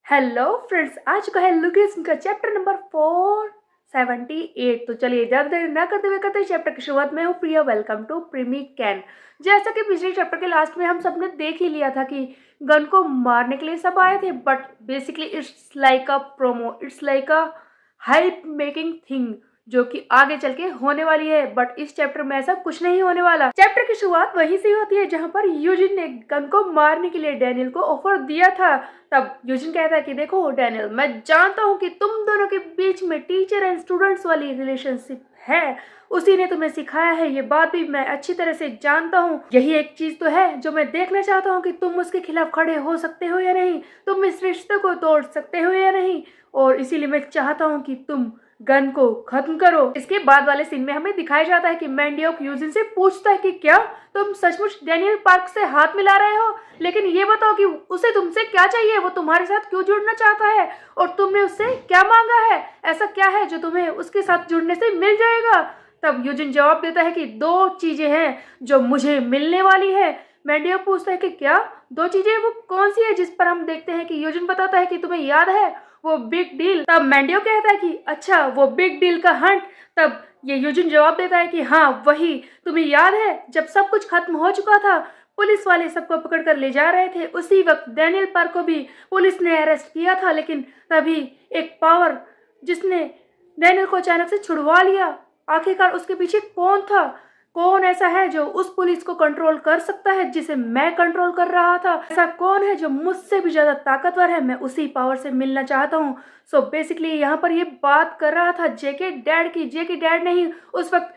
Hello friends, आ चुका है location का चैप्टर नंबर 478। तो चलिए ज्यादा देर ना करते हुए करते हैं चैप्टर की शुरुआत में। हूँ प्रिया, वेलकम टू प्रीमी कैन। जैसा कि पिछले चैप्टर के लास्ट में हम सबने देख ही लिया था कि गन को मारने के लिए सब आए थे, but basically it's like a promo, it's like a hype making thing जो कि आगे चल के होने वाली है। बट इस चैप्टर में ऐसा कुछ नहीं होने वाला। चैप्टर की शुरुआत वहीं से होती है जहां पर यूजिन ने गन को मारने के लिए डैनियल को ऑफर दिया था। तब यूजिन कहता है कि देखो डैनियल, मैं जानता हूँ कि तुम दोनों के बीच में टीचर एंड स्टूडेंट्स वाली रिलेशनशिप है, उसी ने तुम्हें सिखाया है, ये बात भी मैं अच्छी तरह से जानता हूँ। यही एक चीज तो है जो मैं देखना चाहता हूँ कि तुम उसके खिलाफ खड़े हो सकते हो या नहीं, तुम इस रिश्ते को तोड़ सकते हो या नहीं, और इसीलिए मैं चाहता हूँ कि तुम गन को खत्म करो। इसके बाद वाले सीन में हमें दिखाया जाता है कि मैंडियोक यूजिन से पूछता है कि क्या तुम सचमुच डैनियल पार्क से हाथ मिला रहे हो, लेकिन ये बताओ कि उसे तुमसे क्या चाहिए, वो तुम्हारे साथ क्यों जुड़ना चाहता है और तुमने उससे क्या मांगा है, ऐसा क्या है जो तुम्हें उसके साथ जुड़ने से मिल जाएगा। तब यूजिन जवाब देता है कि दो चीजें हैं जो मुझे मिलने वाली है। मैंडियोक पूछता है कि क्या दो चीजें, वो कौन सी है, जिस पर हम देखते हैं कि यूजिन बताता है कि तुम्हें याद है वो बिग डील। तब मैंडियो कहता है कि अच्छा वो बिग डील का हंट। तब ये यूजिन जवाब देता है कि हाँ वही, तुम्हें याद है जब सब कुछ खत्म हो चुका था, पुलिस वाले सबको पकड़ कर ले जा रहे थे, उसी वक्त डैनियल पार्क को भी पुलिस ने अरेस्ट किया था, लेकिन तभी एक पावर जिसने डैनियल को अचानक से छुड़वा लिया। आखिरकार उसके पीछे कौन था, कौन ऐसा है जो उस पुलिस को कंट्रोल कर सकता है जिसे मैं कंट्रोल कर रहा था, ऐसा कौन है जो मुझसे भी ज्यादा ताकतवर है, मैं उसी पावर से मिलना चाहता हूँ। सो बेसिकली यहाँ पर ये बात कर रहा था जेके डैड की। जेके डैड ने ही उस वक्त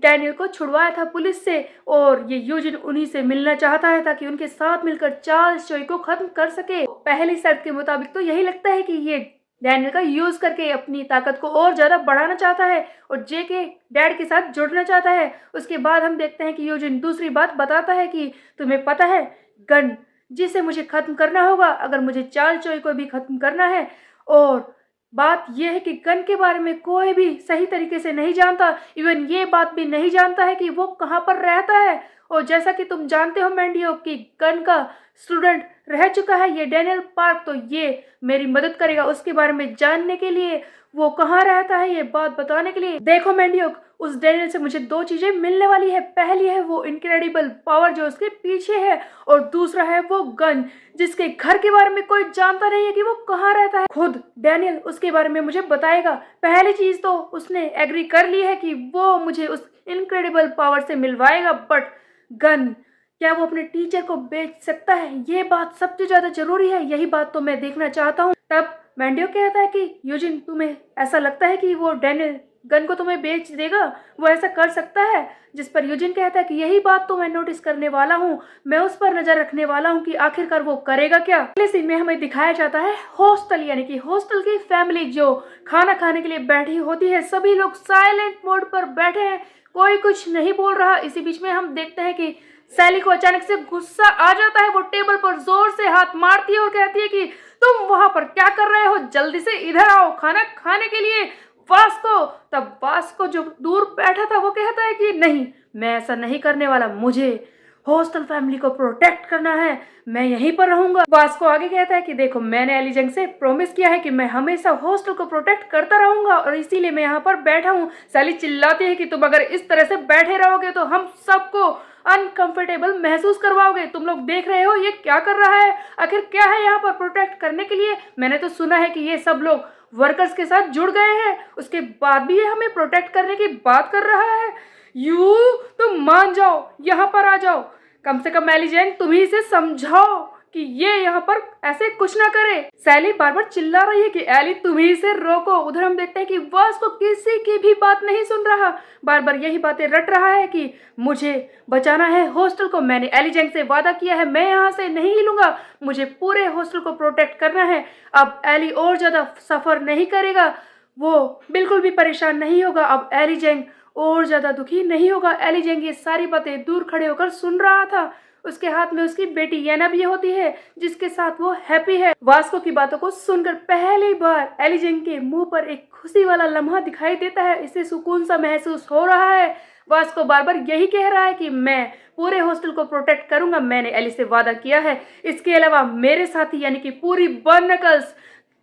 डैनियल को छुड़वाया था पुलिस से, और ये यूजिन उन्हीं से मिलना चाहता है ताकि उनके साथ मिलकर चार्ल्स चोई को खत्म कर सके। पहली शर्त के मुताबिक तो यही लगता है कि ये डैनियल का यूज करके अपनी ताकत को और ज्यादा बढ़ाना चाहता है और जेके डैड के साथ जुड़ना चाहता है। उसके बाद हम देखते हैं कि यूजिन दूसरी बात बताता है कि तुम्हें पता है गन जिसे मुझे खत्म करना होगा, अगर मुझे चार्ल्स चोई को भी खत्म करना है। और बात यह है कि गन के बारे में कोई भी सही तरीके से नहीं जानता, इवन ये बात भी नहीं जानता है कि वो कहाँ पर रहता है। और जैसा कि तुम जानते हो मैंडियो कि गन का स्टूडेंट रह चुका है ये डैनियल पार्क, तो ये मेरी मदद करेगा उसके बारे में जानने के लिए, वो कहाँ रहता है ये बात बताने के लिए। देखो मैंडियो, उस डैनियल से मुझे दो चीजें मिलने वाली है। पहली है वो इनक्रेडिबल पावर जो उसके पीछे है, और दूसरा है वो गन जिसके घर के बारे में कोई जानता नहीं है कि वो कहाँ रहता है। खुद डैनियल उसके बारे में मुझे बताएगा। पहली चीज तो उसने एग्री कर ली है कि वो मुझे उस इनक्रेडिबल पावर से मिलवाएगा, बट गन क्या वो अपने टीचर को बेच सकता है, ये बात सबसे ज्यादा जरूरी है, यही बात तो मैं देखना चाहता हूँ। तब मैंडियो कहता है कि यूजिन, तुम्हें ऐसा लगता है कि वो डैनियल गन को तुम्हें बेच देगा, वो ऐसा कर सकता है? जिस पर यूजिन कहता है कि यही बात तो मैं नोटिस करने वाला हूँ, मैं उस पर नजर रखने वाला हूँ कि आखिरकार वो करेगा क्या। अगले सीन में हमें दिखाया जाता है हॉस्टल, यानी कि हॉस्टल की फैमिली जो खाना खाने के लिए बैठी होती है। सभी लोग साइलेंट मोड पर बैठे हैं, कोई कुछ नहीं बोल रहा। इसी बीच में हम देखते हैं कि सैली को अचानक से गुस्सा आ जाता है, वो टेबल पर जोर से हाथ मारती है और कहती है कि तुम वहां पर क्या कर रहे हो, जल्दी से इधर आओ खाना खाने के लिए। वास्को, तब वास्को जो दूर बैठा था वो कहता है कि नहीं, मैं ऐसा नहीं करने वाला, मुझे हॉस्टल फैमिली को प्रोटेक्ट करना है, मैं यहीं पर रहूंगा। वास्को आगे कहता है कि देखो, मैंने एलिजंग से प्रॉमिस किया है कि मैं हमेशा हॉस्टल को प्रोटेक्ट करता रहूंगा और इसीलिए मैं यहाँ पर बैठा हूँ। सैली चिल्लाती है कि तुम अगर इस तरह से बैठे रहोगे तो हम सबको अनकंफर्टेबल महसूस करवाओगे। तुम लोग देख रहे हो ये क्या कर रहा है, आखिर क्या है यहाँ पर प्रोटेक्ट करने के लिए? मैंने तो सुना है कि ये सब लोग वर्कर्स के साथ जुड़ गए हैं, उसके बाद भी ये हमें प्रोटेक्ट करने की बात कर रहा है। यू, तुम मान जाओ, यहाँ पर आ जाओ, कम से कम एलिजेंग तुम ही इसे समझाओ कि ये यहाँ पर ऐसे कुछ ना करे। सैली बार बार चिल्ला रही है कि एली तुम ही इसे रोको। उधर हम देखते हैं कि वह उसको किसी की भी बात नहीं सुन रहा, बार बार यही बातें रट रहा है कि मुझे बचाना है हॉस्टल को, मैंने एलिजेंग से वादा किया है, मैं यहाँ से नहीं हिलूंगा, मुझे पूरे हॉस्टल को प्रोटेक्ट करना है। अब एली और ज्यादा सफर नहीं करेगा, वो बिल्कुल भी परेशान नहीं होगा, अब एलिजेंग और ज्यादा दुखी नहीं होगा। एलिजेंग ये सारी बातें दूर खड़े होकर सुन रहा था। उसके हाथ में उसकी बेटी येना भी होती है जिसके साथ वो हैप्पी है। वास्को की बातों को सुनकर पहली बार एलिजेंग के मुंह पर एक खुशी वाला लम्हा दिखाई देता है, इसे सुकून सा महसूस हो रहा है। वास्को बार बार यही कह रहा है कि मैं पूरे हॉस्टल को प्रोटेक्ट करूंगा, मैंने एली से वादा किया है। इसके अलावा मेरे साथी यानी कि पूरी बर्नकल्स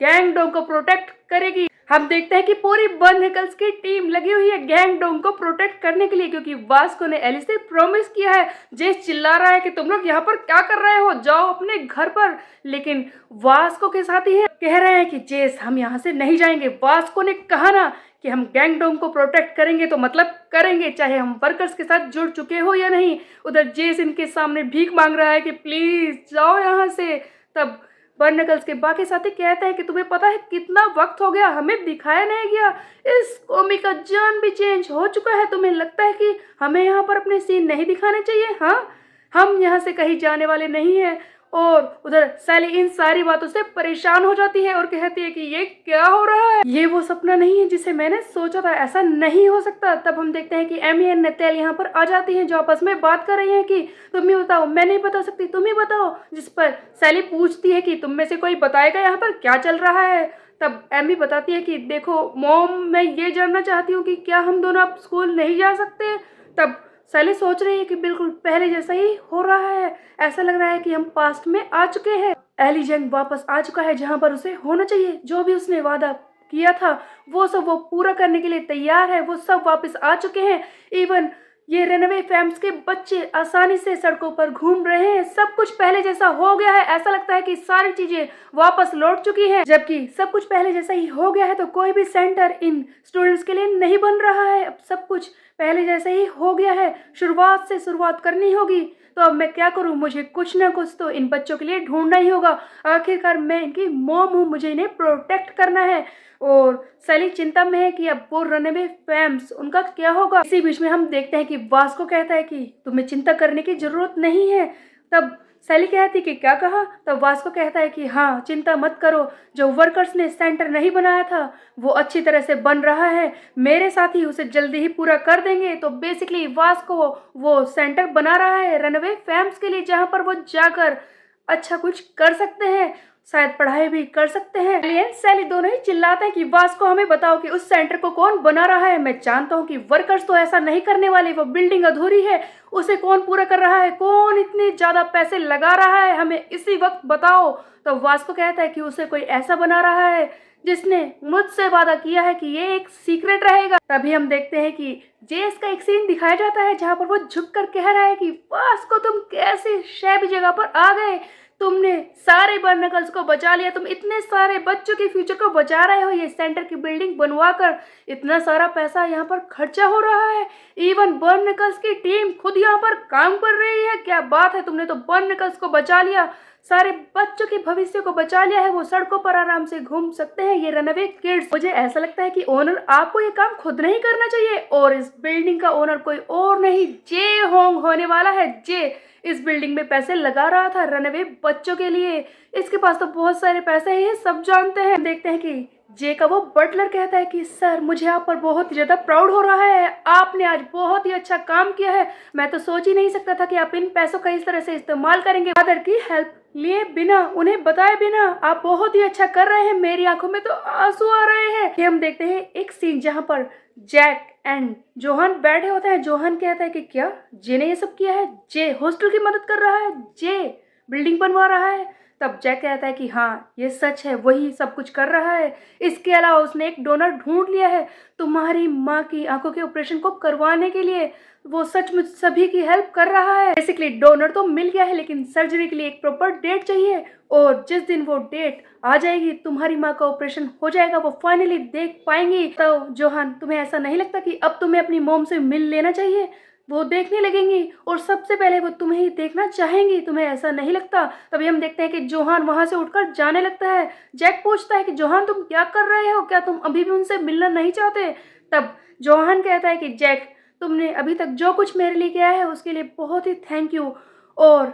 गैंगडोंग को प्रोटेक्ट करेगी। हम देखते हैं कि पूरी बर्नकल्स की टीम लगी हुई है गैंगडोंग को प्रोटेक्ट करने के लिए, क्योंकि वास्को ने एलिस से प्रॉमिस किया है। जेस चिल्ला रहा है कि तुम लोग यहाँ पर क्या कर रहे हो, जाओ अपने घर पर, लेकिन वास्को के साथ ही है कह रहे हैं कि जेस हम यहाँ से नहीं जाएंगे। वास्को ने कहा ना कि हम गैंगडोंग को प्रोटेक्ट करेंगे तो मतलब करेंगे, चाहे हम वर्कर्स के साथ जुड़ चुके हो या नहीं। उधर जेस इनके सामने भीख मांग रहा है कि प्लीज जाओ यहाँ से। तब बर्नकल्स के बाकी साथी कहते हैं कि तुम्हें पता है कितना वक्त हो गया, हमें दिखाया नहीं गया, इस कौमी का जान भी चेंज हो चुका है, तुम्हें लगता है कि हमें यहाँ पर अपने सीन नहीं दिखाने चाहिए? हाँ, हम यहाँ से कहीं जाने वाले नहीं हैं। और उधर सैली इन सारी बातों से परेशान हो जाती है और कहती है कि ये क्या हो रहा है, ये वो सपना नहीं है जिसे मैंने सोचा था, ऐसा नहीं हो सकता। तब हम देखते हैं कि एमी एंड नतेल यहाँ पर आ जाती हैं, जो आपस में बात कर रही हैं कि तुम ही बताओ, मैं नहीं बता सकती, तुम ही बताओ। जिस पर सैली पूछती है कि तुम में से कोई बताएगा यहाँ पर क्या चल रहा है। तब एमी बताती है कि देखो मॉम, मैं ये जानना चाहती हूँ कि क्या हम दोनों अब स्कूल नहीं जा सकते। तब सैली सोच रही है कि बिल्कुल पहले जैसा ही हो रहा है, ऐसा लग रहा है कि हम पास्ट में आ चुके हैं। एली जंग वापस आ चुका है जहां पर उसे होना चाहिए, जो भी उसने वादा किया था वो सब वो पूरा करने के लिए तैयार है, वो सब वापस आ चुके हैं। इवन ये रनवे फैम्स के बच्चे आसानी से सड़कों पर घूम रहे हैं, सब कुछ पहले जैसा हो गया है। ऐसा लगता है कि सारी चीजें वापस लौट चुकी हैं, जबकि सब कुछ पहले जैसा ही हो गया है तो कोई भी सेंटर इन स्टूडेंट्स के लिए नहीं बन रहा है। अब सब कुछ पहले जैसे ही हो गया है, शुरुआत से शुरुआत करनी होगी। तो अब मैं क्या करूं, मुझे कुछ ना कुछ तो इन बच्चों के लिए ढूंढना ही होगा। आखिरकार मैं इनकी मॉम हूं, मुझे इन्हें प्रोटेक्ट करना है। और सैली चिंता में है कि अब वो रनवे फैम्स उनका क्या होगा। इसी बीच में हम देखते हैं कि वास्को कहता है कि तुम्हें चिंता करने की जरूरत नहीं है। तब सैली कहती कि क्या कहा। तब वास्को कहता है कि हाँ, चिंता मत करो, जो वर्कर्स ने सेंटर नहीं बनाया था वो अच्छी तरह से बन रहा है, मेरे साथी उसे जल्दी ही पूरा कर देंगे। तो बेसिकली वास्को वो सेंटर बना रहा है रनवे फैम्स के लिए, जहां पर वो जाकर अच्छा कुछ कर सकते हैं, शायद पढ़ाई भी कर सकते हैं। एलियन सैली दोनों ही चिल्लाते हैं कि वास्को हमें बताओ कि उस सेंटर को कौन बना रहा है। मैं जानता हूँ कि वर्कर्स तो ऐसा नहीं करने वाले, वो बिल्डिंग अधूरी है, उसे कौन पूरा कर रहा है, कौन इतने ज्यादा पैसे लगा रहा है, हमें इसी वक्त बताओ। तो वास्को कहता है कि उसे कोई ऐसा बना रहा है जिसने मुझसे वादा किया है कि ये एक सीक्रेट रहेगा। तभी हम देखते हैं कि जेस का एक सीन दिखाया जाता है जहां पर वो झुककर कह रहा है कि वास्को तुम कैसी शैबी जगह पर आ गए, तुमने सारे बर्नकल्स को बचा लिया, तुम इतने सारे बच्चों के फ्यूचर को बचा रहे हो, ये सेंटर की बिल्डिंग बनवा कर इतना सारा पैसा यहाँ पर खर्चा हो रहा है। इवन बर्नकल्स की टीम खुद यहाँ पर काम कर रही है, क्या बात है, तुमने तो बर्नकल्स को बचा लिया, सारे बच्चों के भविष्य को बचा लिया है, वो सड़कों पर आराम से घूम सकते हैं ये रनवे किड्स। मुझे ऐसा लगता है कि ओनर आपको ये काम खुद नहीं करना चाहिए, और इस बिल्डिंग का ओनर कोई और नहीं जे होंग होने वाला है। जे इस बिल्डिंग में पैसे लगा रहा था रनवे बच्चों के लिए, इसके पास तो बहुत सारे पैसे हैं, सब जानते हैं। देखते हैं कि जे का वो बटलर कहता है कि सर मुझे आप पर बहुत ही ज्यादा प्राउड हो रहा है, आपने आज बहुत ही अच्छा काम किया है, मैं तो सोच ही नहीं सकता था कि आप इन पैसों का इस तरह से इस्तेमाल करेंगे। फादर की हेल्प लिए बिना, उन्हें बताए बिना आप बहुत ही अच्छा कर रहे हैं, मेरी आंखों में तो आंसू आ रहे हैं। ये हम देखते हैं एक सीन जहां पर जैक एंड जोहान बैठे होते हैं। जोहान कहता है कि क्या जे ने ये सब किया है, जे हॉस्टल की मदद कर रहा है, जे बिल्डिंग बनवा रहा है। तब जैक कहता है कि हाँ ये सच है, वही सब कुछ कर रहा है, इसके अलावा उसने एक डोनर ढूंढ लिया है तुम्हारी माँ की आंखों के ऑपरेशन को करवाने के लिए, वो सचमुच सभी की हेल्प कर रहा है। बेसिकली डोनर तो मिल गया है, लेकिन सर्जरी के लिए एक प्रॉपर डेट चाहिए, और जिस दिन वो डेट आ जाएगी तुम्हारी माँ का ऑपरेशन हो जाएगा, वो फाइनली देख पाएंगी। तो जोहान तुम्हें ऐसा नहीं लगता कि अब तुम्हें अपनी मॉम से मिल लेना चाहिए, वो देखने लगेंगी और सबसे पहले वो तुम्हें ही देखना चाहेंगी, तुम्हें ऐसा नहीं लगता। तभी हम देखते हैं कि जोहान वहां से उठकर जाने लगता है। जैक पूछता है कि जोहान तुम क्या कर रहे हो, क्या तुम अभी भी उनसे मिलना नहीं चाहते। तब जोहान कहता है कि जैक तुमने अभी तक जो कुछ मेरे लिए किया है उसके लिए बहुत ही थैंक यू, और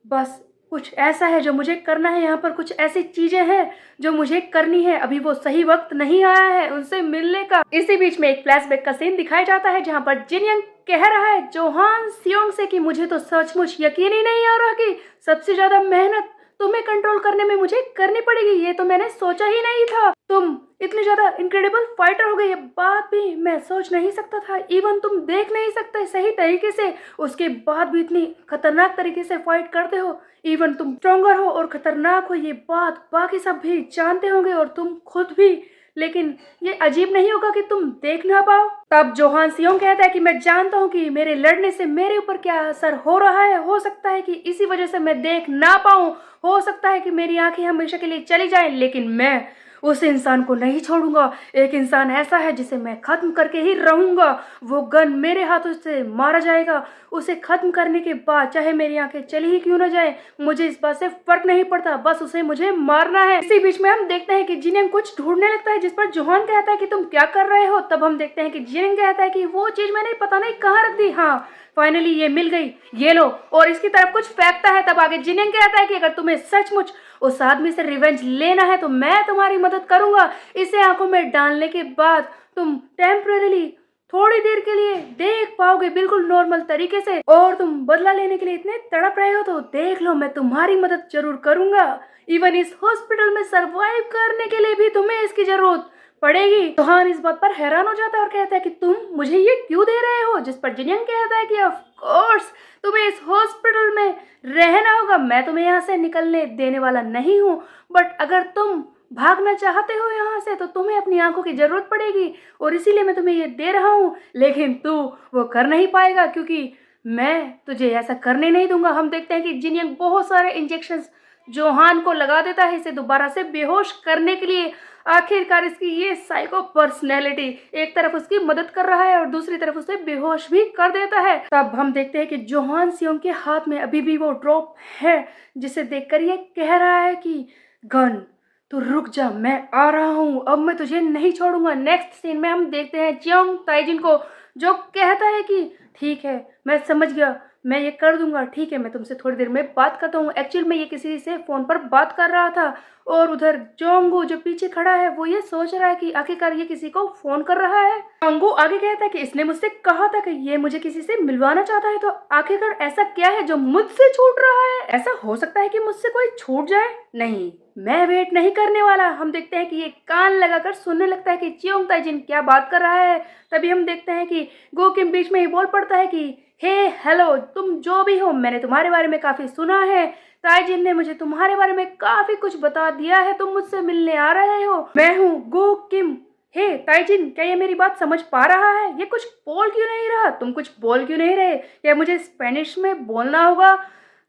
बस कुछ ऐसा है जो मुझे करना है, यहाँ पर कुछ ऐसी चीजें हैं जो मुझे करनी है, अभी वो सही वक्त नहीं आया है उनसे मिलने का। इसी बीच में एक फ्लैशबैक का सीन दिखाया जाता है जहाँ पर जिनयंग कह रहा है जोहान सियोंग से कि मुझे तो सचमुच यकीन ही नहीं आ रहा कि सबसे ज्यादा मेहनत तुम्हें कंट्रोल करने में मुझे करनी पड़ेगी, ये तो मैंने सोचा ही नहीं था। तुम इतनी ज्यादा इनक्रेडिबल फाइटर हो गई, ये बात भी मैं सोच नहीं सकता था। इवन तुम देख नहीं सकते सही तरीके से, उसके बाद भी इतनी खतरनाक तरीके से फाइट करते हो। इवन तुम स्ट्रोंगर हो और खतरनाक हो, ये बात बाकी सब भी जानते होंगे और तुम खुद भी। लेकिन ये अजीब नहीं होगा कि तुम देख ना पाओ? तब जोहान सियोंग कहता है कि मैं जानता हूँ कि मेरे लड़ने से मेरे ऊपर क्या असर हो रहा है। हो सकता है कि इसी वजह से मैं देख ना पाऊँ, हो सकता है कि मेरी आंखें हमेशा के लिए चली जाएं, लेकिन मैं उस इंसान को नहीं छोड़ूंगा। एक इंसान ऐसा है जिसे मैं खत्म करके ही रहूंगा। वो गन मेरे हाथों से मारा जाएगा। उसे खत्म करने के बाद चाहे मेरी आंखें चली ही क्यों ना जाए, मुझे इस बात से फर्क नहीं पड़ता, बस उसे मुझे मारना है। इसी बीच में हम देखते हैं कि जिनेंग कुछ ढूंढने लगता है, जिस पर जोहान कहता है कि तुम क्या कर रहे हो। तब हम देखते हैं कि जिनेंग कहता है कि वो चीज मैंने पता नहीं कहाँ रख दी, हाँ फाइनली ये मिल गई, ये लो, और इसकी तरफ कुछ फेंकता है। तब आगे जिनेंग कहता है कि अगर तुम्हें सचमुच उस आदमी से रिवेंज लेना है तो मैं तुम्हारी मदद करूंगा। इसे आंखों में डालने के बाद तुम टेम्पररीली थोड़ी देर के लिए देख पाओगे बिल्कुल नॉर्मल तरीके से, और तुम बदला लेने के लिए इतने तड़प रहे हो तो देख लो, मैं तुम्हारी मदद जरूर करूंगा। इवन इस हॉस्पिटल में सरवाइव करने के लिए भी तुम्हें इसकी जरूरत पड़ेगी। जोहान इस बात पर हैरान हो जाता है और कहता है कि तुम मुझे ये क्यों दे रहे हो। जिस पर जिनियंग कहता है कि ऑफ कोर्स तुम्हें इस हॉस्पिटल में रहना होगा, मैं तुम्हें यहाँ से निकलने देने वाला नहीं हूँ, बट अगर तुम भागना चाहते हो यहाँ से तो तुम्हें अपनी आंखों की जरूरत पड़ेगी, और इसीलिए मैं तुम्हें ये दे रहा हूँ। लेकिन तू वो कर नहीं पाएगा क्योंकि मैं तुझे ऐसा करने नहीं दूंगा। हम देखते हैं कि जिनियंग बहुत सारे इंजेक्शंस जोहान को लगा देता है इसे दोबारा से बेहोश करने के लिए। आखिरकार इसकी ये साइको पर्सनैलिटी एक तरफ उसकी मदद कर रहा है और दूसरी तरफ उसे बेहोश भी कर देता है। तब हम देखते हैं कि जोहान सियोंग के हाथ में अभी भी वो ड्रॉप है, जिसे देखकर ये कह रहा है कि गन तू रुक जा, मैं आ रहा हूँ, अब मैं तुझे नहीं छोड़ूंगा। नेक्स्ट सीन में हम देखते हैं चियोंग ताइजिन को, जो कहता है कि ठीक है मैं समझ गया, मैं ये कर दूंगा, ठीक है मैं तुमसे थोड़ी देर में बात करता हूँ। एक्चुअल में ये किसी से फोन पर बात कर रहा था, और उधर जोंगू जो पीछे खड़ा है वो ये सोच रहा है कि आखिरकार ये किसी को फोन कर रहा है। जोंगू आगे कहता है कि इसने मुझसे कहा था कि ये मुझे किसी से मिलवाना चाहता है, तो आखिरकार ऐसा क्या है जो मुझसे छूट रहा है। ऐसा हो सकता है कि मुझसे कोई छूट जाए, नहीं मैं वेट नहीं करने वाला। हम देखते हैं कि ये कान लगाकर सुनने लगता है कि चियोंग ताइजिन क्या बात कर रहा है। तभी हम देखते हैं कि गो किम बीच में ही बोल पड़ता है कि हे हेलो तुम जो भी हो, मैंने तुम्हारे बारे में काफी सुना है, ताइजिन ने मुझे तुम्हारे बारे में काफी कुछ बता दिया है, तुम मुझसे मिलने आ रहे हो, मैं हूँ गो किम। हे ताइजिन, क्या ये मेरी बात समझ पा रहा है? ये कुछ बोल क्यों नहीं रहा? तुम कुछ बोल क्यों नहीं रहे? क्या मुझे स्पेनिश में बोलना होगा?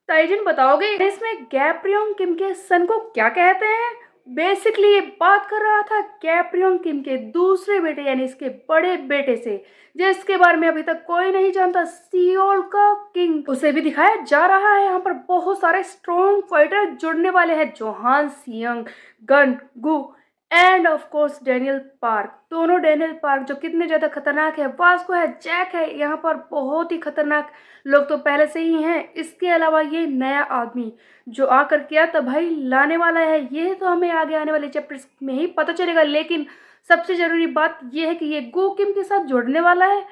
ताइजिन बताओगे इसमें गैप्रियोंग किम के सन को क्या कहते हैं? बेसिकली ये बात कर रहा था गैप्रियोंग किम के दूसरे बेटे यानी इसके बड़े बेटे से, जिसके बारे में अभी तक कोई नहीं जानता, सियोल का किंग। उसे भी दिखाया जा रहा है। यहाँ पर बहुत सारे स्ट्रॉन्ग फाइटर जुड़ने वाले हैं, जोहान सियोंग, गन गु end of course Daniel park. दोनों डैनियल पार्क जो कितने ज्यादा खतरनाक है, वास्को है, जैक है, यहाँ पर बहुत ही खतरनाक लोग तो पहले से ही हैं। इसके अलावा ये नया आदमी जो आकर क्या तबाही लाने वाला है, ये तो हमें आगे आने वाले चैप्टर्स में ही पता चलेगा। लेकिन सबसे जरूरी बात यह है कि ये गो किम के साथ जुड़ने वाला है।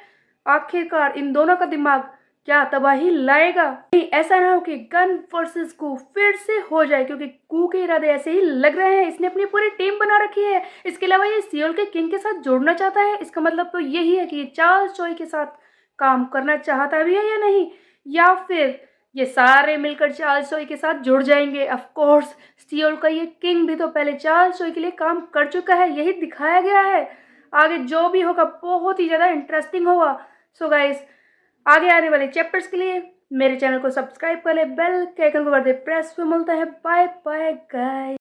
आखिरकार इन दोनों का दिमाग क्या तबाही लाएगा। नहीं ऐसा ना हो कि गन वर्सेस गु फिर से हो जाए, क्योंकि गु के इरादे ऐसे ही लग रहे हैं। इसने अपनी पूरी टीम बना रखी है। इसके अलावा ये सियोल के किंग के साथ जोड़ना चाहता है। इसका मतलब तो यही है कि ये चार्ल्स चोई के साथ काम करना चाहता भी है या नहीं, या फिर ये सारे मिलकर चार्ल्स चोई के साथ जुड़ जाएंगे। ऑफ कोर्स सियोल का ये किंग भी तो पहले चार्ल्स चोई के लिए काम कर चुका है, यही दिखाया गया है। आगे जो भी होगा बहुत ही ज़्यादा इंटरेस्टिंग होगा। सो गाइस, आगे आने वाले चैप्टर्स के लिए मेरे चैनल को सब्सक्राइब कर ले, बेल के आइकन को कर दे प्रेस पे। मिलता है, बाय बाय गाइस।